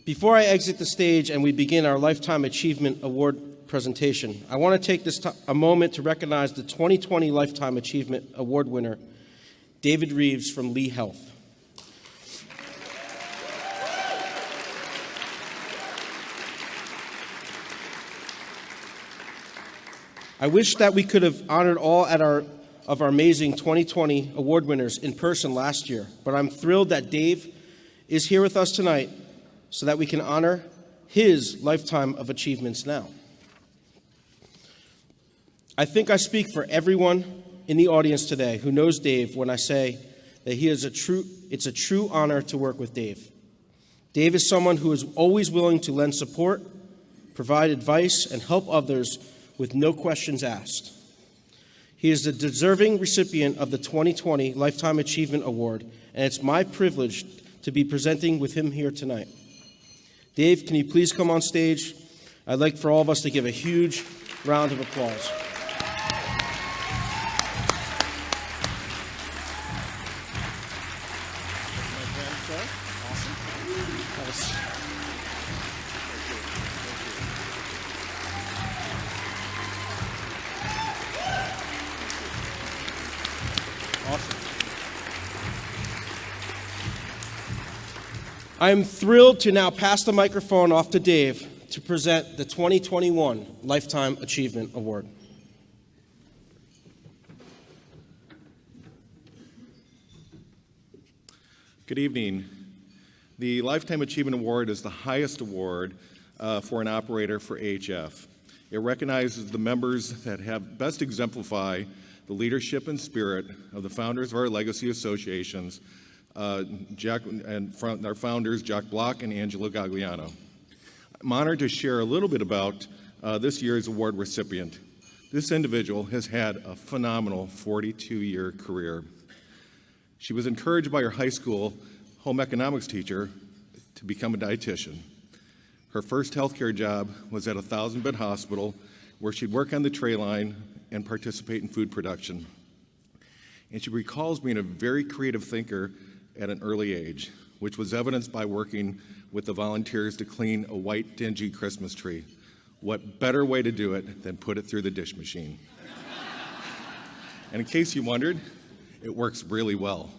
Before I exit the stage and we begin our Lifetime Achievement Award presentation, I want to take a moment to recognize the 2020 Lifetime Achievement Award winner, David Reeves from Lee Health. I wish that we could have honored all of our amazing 2020 award winners in person last year, but I'm thrilled that Dave is here with us tonight so that we can honor his lifetime of achievements now. I think I speak for everyone in the audience today who knows Dave when I say that it's a true honor to work with Dave. Dave is someone who is always willing to lend support, provide advice, and help others with no questions asked. He is the deserving recipient of the 2020 Lifetime Achievement Award, and it's my privilege to be presenting with him here tonight. Dave, can you please come on stage? I'd like for all of us to give a huge round of applause. I am thrilled to now pass the microphone off to Dave to present the 2021 Lifetime Achievement Award. Good evening. The Lifetime Achievement Award is the highest award for an operator for AHF. It recognizes the members that have best exemplify the leadership and spirit of the founders of our legacy associations, our founders, Jack Block and Angelo Gagliano. I'm honored to share a little bit about this year's award recipient. This individual has had a phenomenal 42-year career. She was encouraged by her high school home economics teacher to become a dietitian. Her first healthcare job was at a 1,000-bed hospital where she'd work on the tray line and participate in food production. And she recalls being a very creative thinker at an early age, which was evidenced by working with the volunteers to clean a white, dingy Christmas tree. What better way to do it than put it through the dish machine? And in case you wondered, it works really well.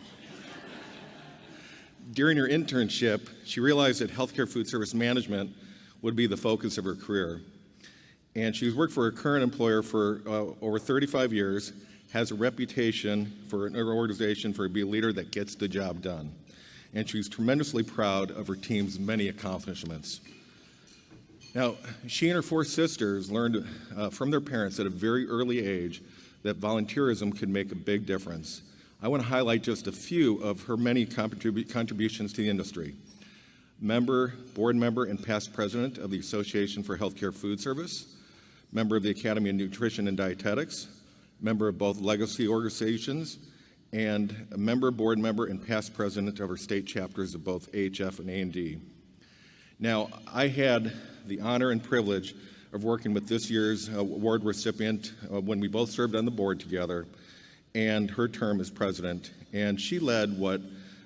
During her internship, she realized that healthcare food service management would be the focus of her career. And she's worked for her current employer for over 35 years, has a reputation for an organization for being a leader that gets the job done. And she's tremendously proud of her team's many accomplishments. Now, she and her four sisters learned from their parents at a very early age that volunteerism could make a big difference. I want to highlight just a few of her many contributions to the industry. Board member and past president of the Association for Healthcare Food Service, member of the Academy of Nutrition and Dietetics, member of both legacy organizations, and a board member and past president of our state chapters of both AHF and A&D. Now, I had the honor and privilege of working with this year's award recipient when we both served on the board together, and her term as president. And she led what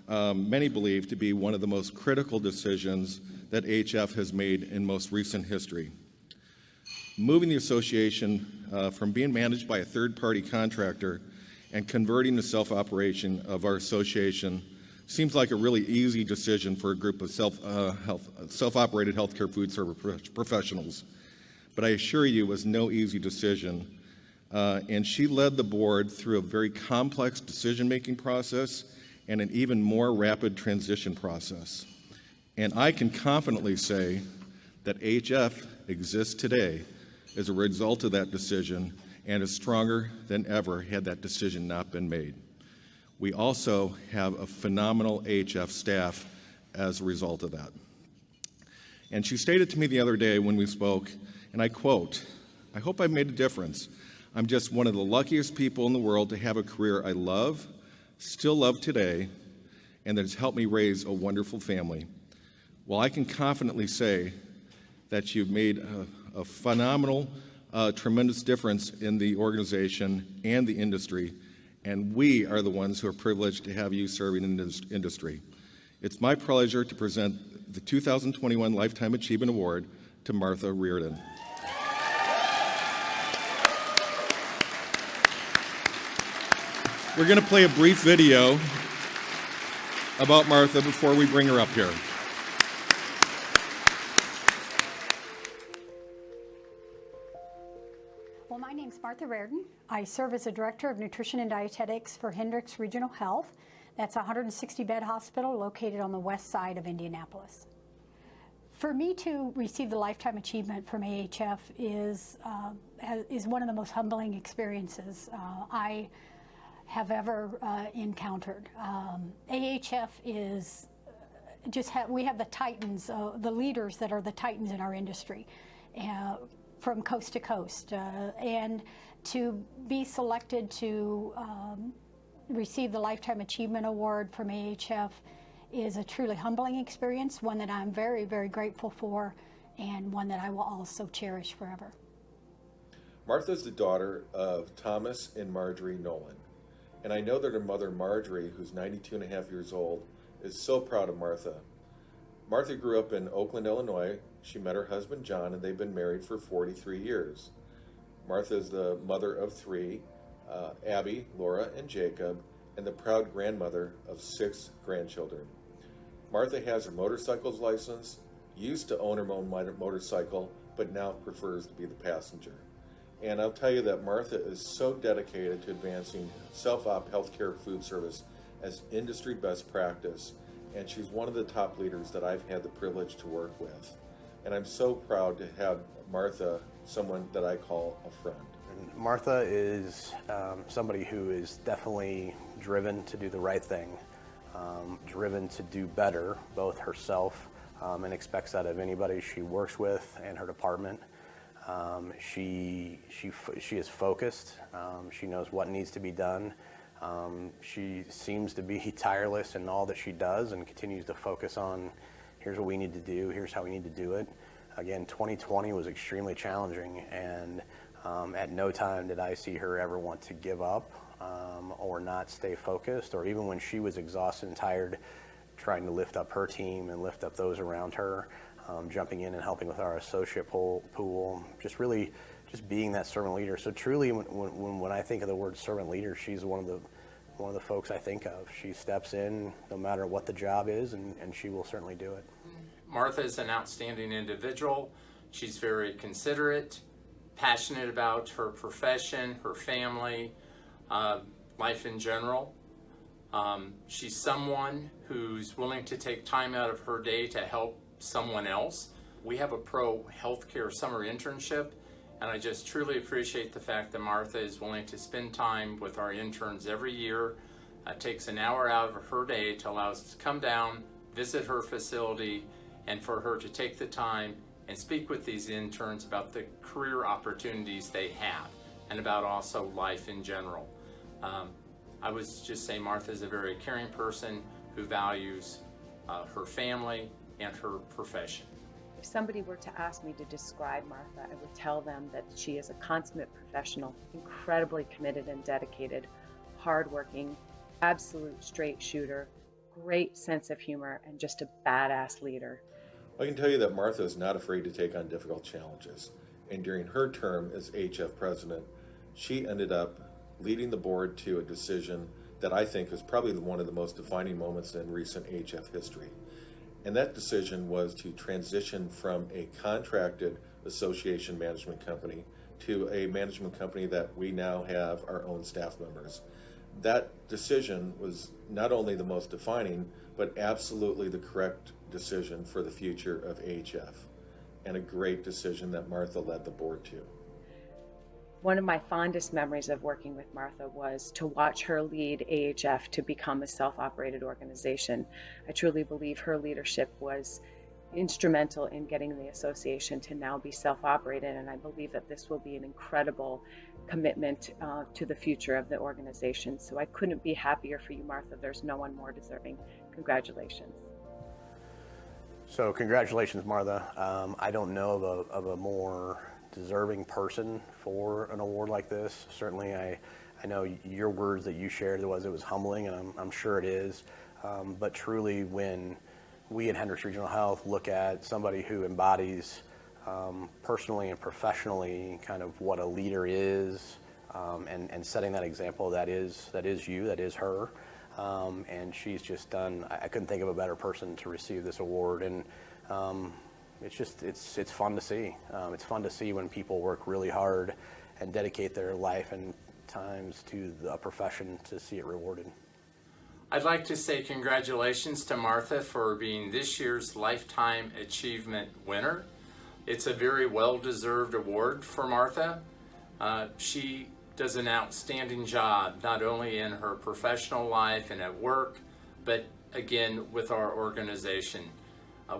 many believe to be one of the most critical decisions that AHF has made in most recent history. Moving the association from being managed by a third-party contractor and converting to self-operation of our association seems like a really easy decision for a group of self-operated healthcare food service professionals. But I assure you it was no easy decision. And she led the board through a very complex decision-making process and an even more rapid transition process. And I can confidently say that AHF exists today as a result of that decision and is stronger than ever had that decision not been made. We also have a phenomenal AHF staff as a result of that. And she stated to me the other day when we spoke, and I quote, "I hope I've made a difference. I'm just one of the luckiest people in the world to have a career I love, still love today, and that has helped me raise a wonderful family. Well, I can confidently say that you've made a phenomenal, tremendous difference in the organization and the industry, and we are the ones who are privileged to have you serving in this industry. It's my pleasure to present the 2021 Lifetime Achievement Award to Martha Rardin. We're going to play a brief video about Martha before we bring her up here. Well, my name's Martha Rardin. I serve as a Director of Nutrition and Dietetics for Hendricks Regional Health. That's a 160-bed hospital located on the west side of Indianapolis. For me to receive the Lifetime Achievement from AHF is one of the most humbling experiences I have ever encountered. AHF is we have the titans, the leaders that are the titans in our industry from coast to coast. And to be selected to receive the Lifetime Achievement Award from AHF is a truly humbling experience, one that I'm very, very grateful for, and one that I will also cherish forever. Martha's the daughter of Thomas and Marjorie Nolan. And I know that her mother, Marjorie, who's 92 and a half years old, is so proud of Martha. Martha grew up in Oakland, Illinois. She met her husband, John, and they've been married for 43 years. Martha is the mother of three, Abby, Laura, and Jacob, and the proud grandmother of 6 grandchildren. Martha has her motorcycle's license, used to own her own motorcycle, but now prefers to be the passenger. And I'll tell you that Martha is so dedicated to advancing self-op healthcare food service as industry best practice, and she's one of the top leaders that I've had the privilege to work with. And I'm so proud to have Martha, someone that I call a friend. Martha is somebody who is definitely driven to do the right thing, driven to do better, both herself and expects that of anybody she works with and her department. She is focused. She knows what needs to be done. She seems to be tireless in all that she does and continues to focus on, here's what we need to do, here's how we need to do it. Again, 2020 was extremely challenging, and at no time did I see her ever want to give up or not stay focused, or even when she was exhausted and tired trying to lift up her team and lift up those around her, jumping in and helping with our associate pool, just being that servant leader. So truly, when I think of the word servant leader, she's one of the folks I think of. She steps in no matter what the job is, and she will certainly do it. Martha is an outstanding individual. She's very considerate, passionate about her profession, her family, life in general. She's someone who's willing to take time out of her day to help someone else. We have a pro healthcare summer internship, and I just truly appreciate the fact that Martha is willing to spend time with our interns every year. Takes an hour out of her day to allow us to come down, visit her facility, and for her to take the time and speak with these interns about the career opportunities they have and about also life in general. I would just say Martha is a very caring person who values her family and her profession. If somebody were to ask me to describe Martha, I would tell them that she is a consummate professional, incredibly committed and dedicated, hardworking, absolute straight shooter, great sense of humor, and just a badass leader. I can tell you that Martha is not afraid to take on difficult challenges. And during her term as HF president, she ended up leading the board to a decision that I think is probably one of the most defining moments in recent HF history. And that decision was to transition from a contracted association management company to a management company that we now have our own staff members. That decision was not only the most defining, but absolutely the correct decision for the future of AHF, and a great decision that Martha led the board to. One of my fondest memories of working with Martha was to watch her lead AHF to become a self-operated organization. I truly believe her leadership was instrumental in getting the association to now be self-operated, and I believe that this will be an incredible commitment to the future of the organization. So I couldn't be happier for you, Martha. There's no one more deserving. Congratulations. So congratulations, Martha. I don't know of a more deserving person for an award like this. Certainly, I know your words that you shared it was humbling, and I'm sure it is. But truly, when we at Hendricks Regional Health look at somebody who embodies personally and professionally kind of what a leader is, and setting that example. That is you, that is her. And she's just done, I couldn't think of a better person to receive this award. And it's fun to see. It's fun to see when people work really hard and dedicate their life and times to the profession to see it rewarded. I'd like to say congratulations to Martha for being this year's Lifetime Achievement winner. It's a very well-deserved award for Martha. She does an outstanding job, not only in her professional life and at work, but again with our organization.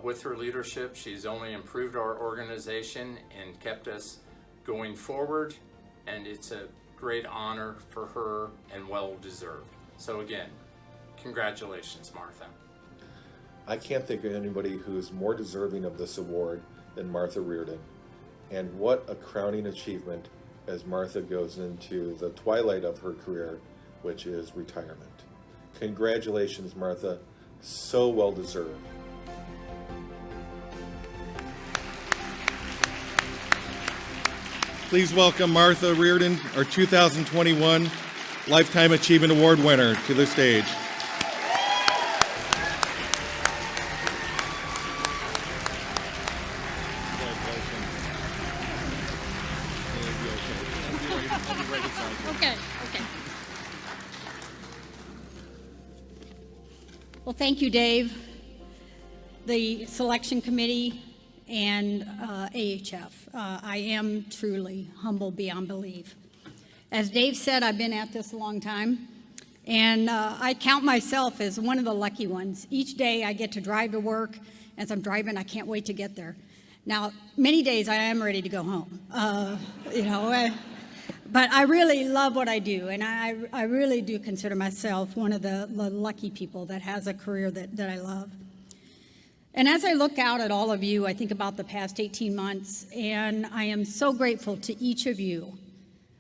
With her leadership, she's only improved our organization and kept us going forward, and it's a great honor for her and well-deserved. So again, congratulations, Martha. I can't think of anybody who's more deserving of this award than Martha Rardin. And what a crowning achievement as Martha goes into the twilight of her career, which is retirement. Congratulations, Martha. So well deserved. Please welcome Martha Rardin, our 2021 Lifetime Achievement Award winner, to the stage. Okay. Well, thank you, Dave, the selection committee, and AHF. I am truly humbled beyond belief. As Dave said, I've been at this a long time, and I count myself as one of the lucky ones. Each day I get to drive to work. As I'm driving, I can't wait to get there. Now, many days I am ready to go home, but I really love what I do, and I really do consider myself one of the lucky people that has a career that I love. And as I look out at all of you, I think about the past 18 months, and I am so grateful to each of you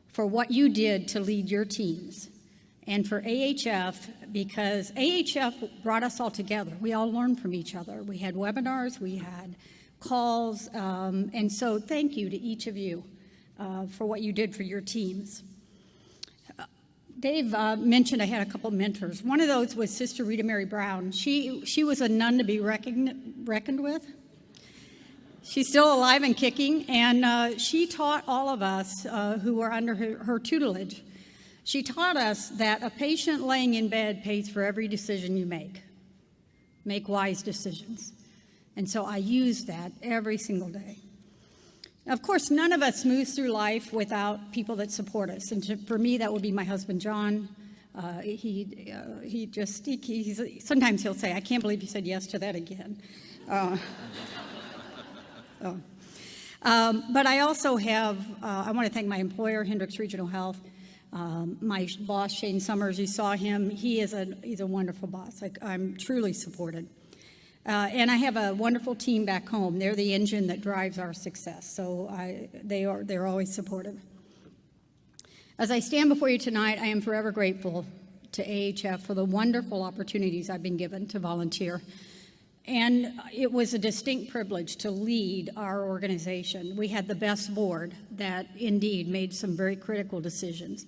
for what you did to lead your teams, and for AHF, because AHF brought us all together. We all learned from each other. We had webinars, we had calls, and so thank you to each of you for what you did for your teams. Dave mentioned I had a couple of mentors. One of those was Sister Rita Mary Brown. She was a nun to be reckoned with. She's still alive and kicking, and she taught all of us who were under her tutelage. She taught us that a patient laying in bed pays for every decision you make. Make wise decisions. And so I use that every single day. Of course, none of us moves through life without people that support us. And for me, that would be my husband, John. Sometimes he'll say, I can't believe you said yes to that again. But I also have, I want to thank my employer, Hendricks Regional Health, my boss, Shane Summers. You saw him. He's a wonderful boss. I'm truly supported. And I have a wonderful team back home. They're the engine that drives our success. So they're always supportive. As I stand before you tonight, I am forever grateful to AHF for the wonderful opportunities I've been given to volunteer. And it was a distinct privilege to lead our organization. We had the best board that indeed made some very critical decisions.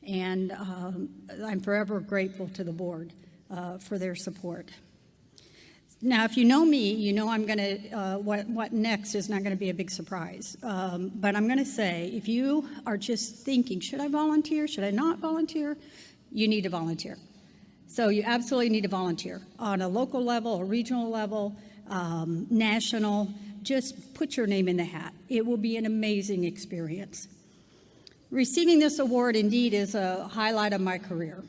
And I'm forever grateful to the board for their support. Now, if you know me, you know I'm going to, what next is not going to be a big surprise. But I'm going to say, if you are just thinking, should I volunteer, should I not volunteer, you need to volunteer. So you absolutely need to volunteer on a local level, a regional level, national. Just put your name in the hat. It will be an amazing experience. Receiving this award indeed is a highlight of my career.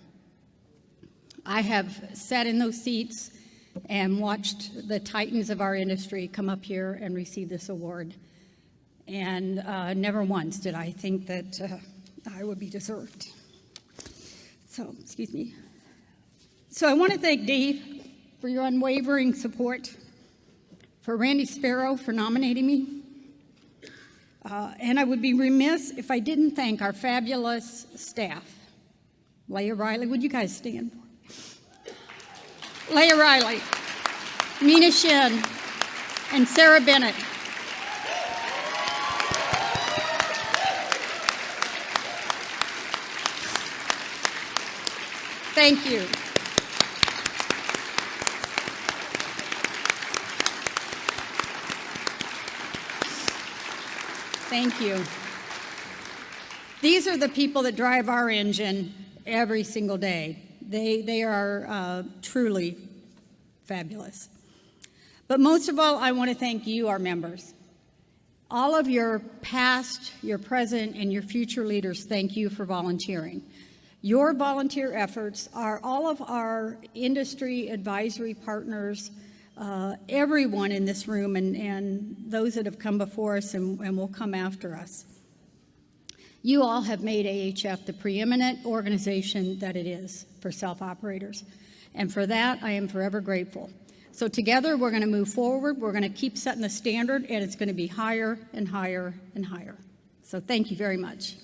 I have sat in those seats and watched the titans of our industry come up here and receive this award. And never once did I think that I would be deserved. So, excuse me. So I want to thank Dave for your unwavering support, for Randy Sparrow for nominating me. And I would be remiss if I didn't thank our fabulous staff. Leah Riley, would you guys stand? Leah Riley, Mina Shin, and Sarah Bennett. Thank you. Thank you. These are the people that drive our engine every single day. They are truly fabulous. But most of all, I want to thank you, our members. All of your past, your present, and your future leaders, thank you for volunteering. Your volunteer efforts are all of our industry advisory partners, everyone in this room, and those that have come before us and will come after us. You all have made AHF the preeminent organization that it is for self-operators. And for that, I am forever grateful. So together, we're going to move forward. We're going to keep setting the standard, and it's going to be higher and higher and higher. So thank you very much.